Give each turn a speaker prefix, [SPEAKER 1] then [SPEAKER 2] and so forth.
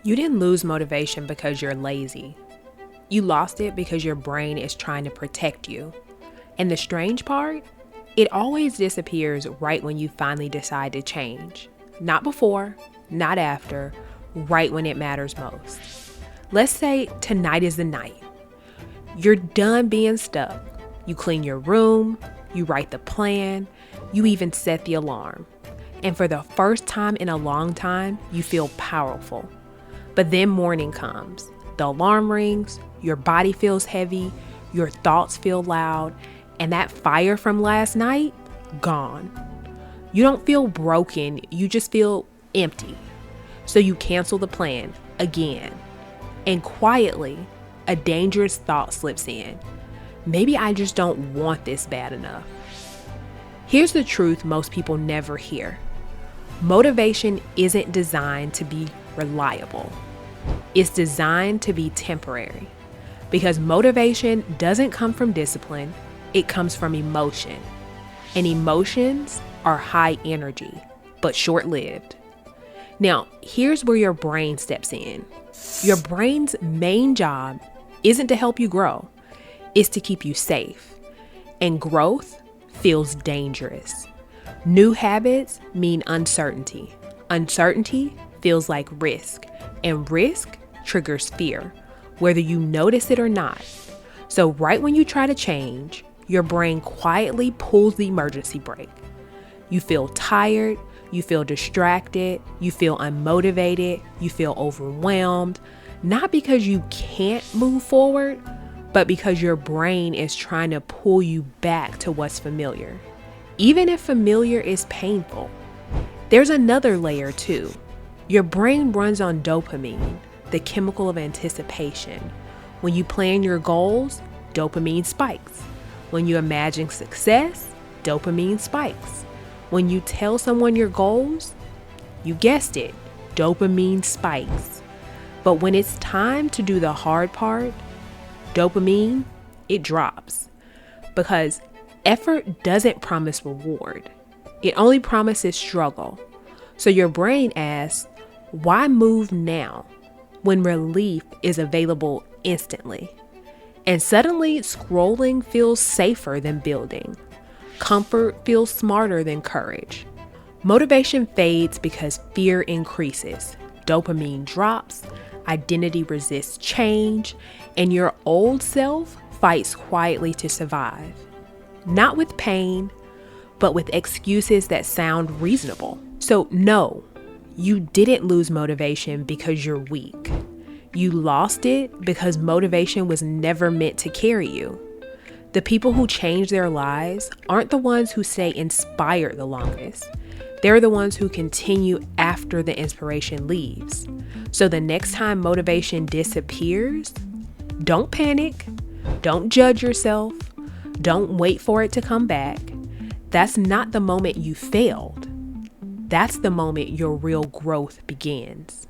[SPEAKER 1] You didn't lose motivation because you're lazy. You lost it because your brain is trying to protect you. And the strange part, it always disappears right when you finally decide to change. Not before, not after, right when it matters most. Let's say tonight is the night. You're done being stuck. You clean your room, you write the plan, you even set the alarm. And for the first time in a long time, you feel powerful. But then morning comes. The alarm rings, your body feels heavy, your thoughts feel loud, and that fire from last night, gone. You don't feel broken, you just feel empty. So you cancel the plan again. And quietly, a dangerous thought slips in. Maybe I just don't want this bad enough. Here's the truth most people never hear. Motivation isn't designed to be reliable. It's designed to be temporary. Because motivation doesn't come from discipline, it comes from emotion. And emotions are high energy, but short-lived. Now, here's where your brain steps in. Your brain's main job isn't to help you grow, it's to keep you safe. And growth feels dangerous. New habits mean uncertainty. Uncertainty feels like risk, and risk triggers fear, whether you notice it or not. So right when you try to change, your brain quietly pulls the emergency brake. You feel tired, you feel distracted, you feel unmotivated, you feel overwhelmed, not because you can't move forward, but because your brain is trying to pull you back to what's familiar. Even if familiar is painful. There's another layer too. Your brain runs on dopamine, the chemical of anticipation. When you plan your goals, dopamine spikes. When you imagine success, dopamine spikes. When you tell someone your goals, you guessed it, dopamine spikes. But when it's time to do the hard part, dopamine, it drops. Because effort doesn't promise reward. It only promises struggle. So your brain asks, why move now when relief is available instantly? And suddenly scrolling feels safer than building. Comfort feels smarter than courage. Motivation fades because fear increases. Dopamine drops, identity resists change, and your old self fights quietly to survive. Not with pain, but with excuses that sound reasonable. So no, you didn't lose motivation because you're weak. You lost it because motivation was never meant to carry you. The people who change their lives aren't the ones who stay inspired the longest. They're the ones who continue after the inspiration leaves. So the next time motivation disappears, don't panic, don't judge yourself, don't wait for it to come back. That's not the moment you failed. That's the moment your real growth begins.